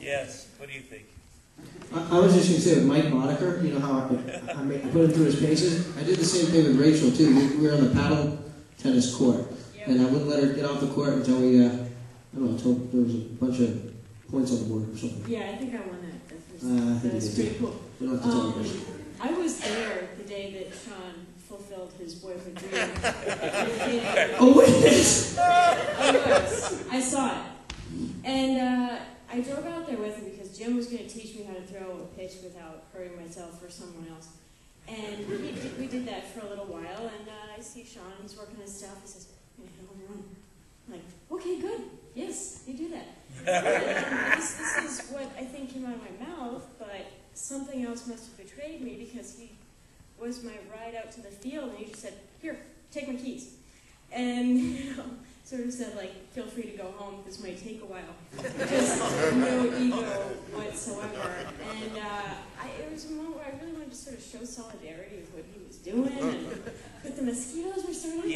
Yes. What do you think? I was just going to say with Mike Boddicker, you know how I put him through his paces? I did the same thing with Rachael, too. We were on the paddle tennis court, and I wouldn't let her get off the court until we, I don't know, until there was a bunch of points on the board or something. Yeah, I think I won that. That was pretty cool. We don't have to tell her. I was there the day that Sean fulfilled his boyhood dream. Oh, witness! I saw it. And I drove out there with him because Jim was going to teach me how to throw a pitch without hurting myself or someone else. And we did that for a little while, and I see Sean, he's working his stuff, he says, "I'm going to hit a home run." I'm like, okay, good. Yes, you do that. And this is what I think came out of my mouth, but something else must have betrayed me because he was my ride out to the field, and he just said, "Here, take my keys." And, you know, sort of said, like, feel free to go home, this might take a while. Just no ego whatsoever. And it was a moment where I really wanted to sort of show solidarity with what he was doing, and but the mosquitoes were starting to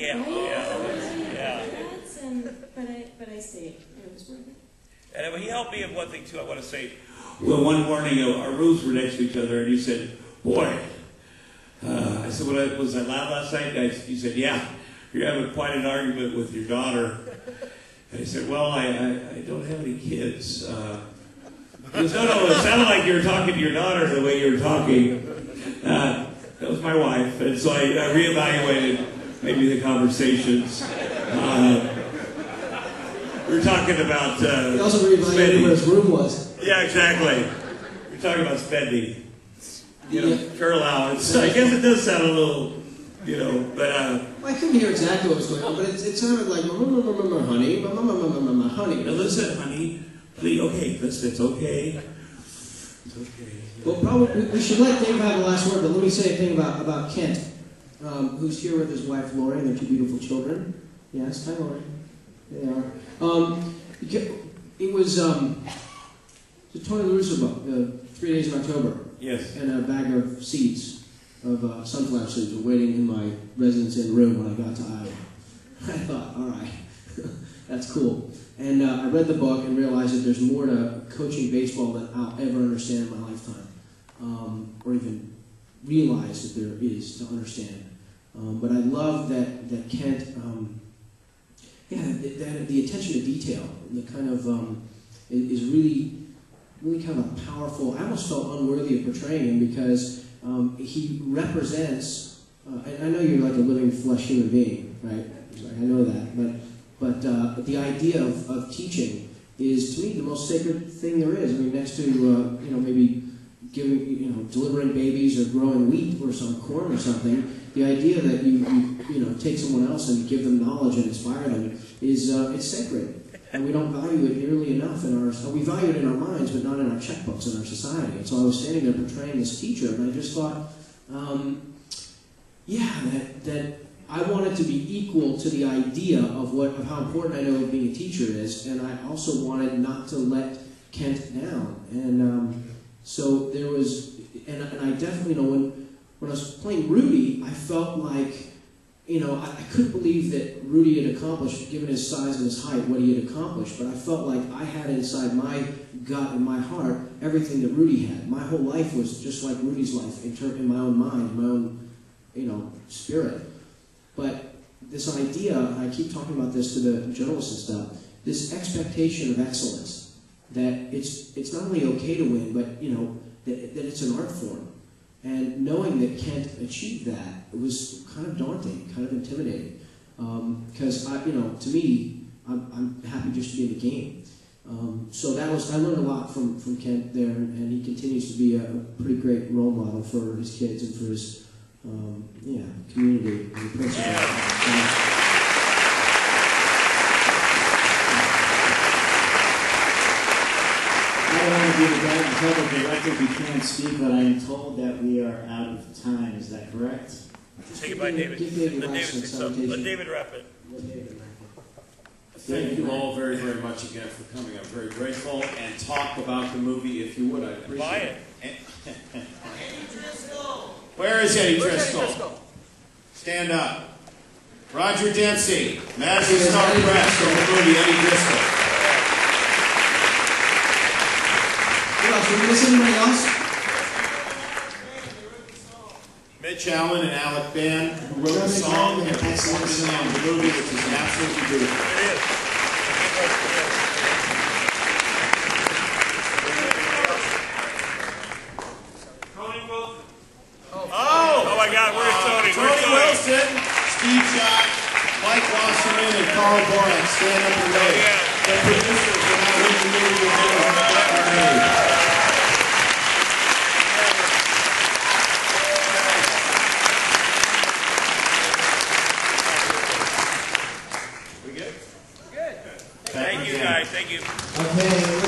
bite. But I stayed, and it was worth it. And he helped me in one thing, too, I want to say. Well, one morning, our rooms were next to each other, and he said, "Boy," I said, "Was I loud last night?" He said, "Yeah. You're having quite an argument with your daughter." And I said, "Well, I don't have any kids." He goes, No, it sounded like you were talking to your daughter the way you were talking. That was my wife. And so I reevaluated maybe the conversations. We were talking about he also reevaluated where his room was. Yeah, exactly. We were talking about spending. You know, your allowance. I guess it does sound a little... You know, but I couldn't hear exactly what was going on, but it sounded like honey, honey. Now listen, honey, please. Okay, listen, it's okay. It's okay. Well, probably we should let Dave have the last word, but let me say a thing about Kent, who's here with his wife Lori and their two beautiful children. Yes, hi Lori. They are. It was the Tony LaRusso book, 3 Days in October. Yes. And a bag of seeds. Of sunflower seeds were waiting in my residence inn room when I got to Iowa. I thought, all right, that's cool. And I read the book and realized that there's more to coaching baseball than I'll ever understand in my lifetime, or even realize that there is to understand. But I love that Kent, the attention to detail, the kind of is really kind of a powerful. I almost felt unworthy of portraying him because. He represents, and I know you're like a living flesh human being, right? I know that, but the idea of teaching is, to me, the most sacred thing there is. I mean, next to maybe giving, delivering babies or growing wheat or some corn or something, the idea that you take someone else and give them knowledge and inspire them is it's sacred. And we don't value it nearly enough we value it in our minds, but not in our checkbooks in our society. And so I was standing there portraying this teacher, and I just thought, that I wanted to be equal to the idea of how important I know being a teacher is, and I also wanted not to let Kent down. And so there was, and I definitely know when I was playing Rudy, I felt like, I couldn't believe that Rudy had accomplished, given his size and his height, what he had accomplished. But I felt like I had inside my gut and my heart everything that Rudy had. My whole life was just like Rudy's life in my own mind, my own, spirit. But this idea, I keep talking about this to the journalists and stuff, this expectation of excellence, that it's not only okay to win, but, that it's an art form. And knowing that Kent achieved that, it was kind of daunting, kind of intimidating. Because, to me, I'm happy just to be in the game. So I learned a lot from Kent there, and he continues to be a pretty great role model for his kids and for his, community and principal. I don't want to be the guy in trouble director if you can't speak, but I am told that we are out of time. Is that correct? Say goodbye, David. Let David wrap it. Thank you all very, very much again for coming. I'm very grateful. And talk about the movie, if you would. I'd appreciate Buy it. Where is Eddie Driscoll? Stand up. Roger Dempsey, Madison Star Press, from the movie Eddie Driscoll. else? Did we miss anybody else? Mitch Allen and Alec Ban, who wrote the song and performed it on the movie, which is absolutely beautiful. It is. Oh my God, where's Tony? Tony Wilson, Steve Schott, Mike Wasserman, and Carl Borak stand up and wave. The producers are now with the movie with Thank you guys, thank you. Okay.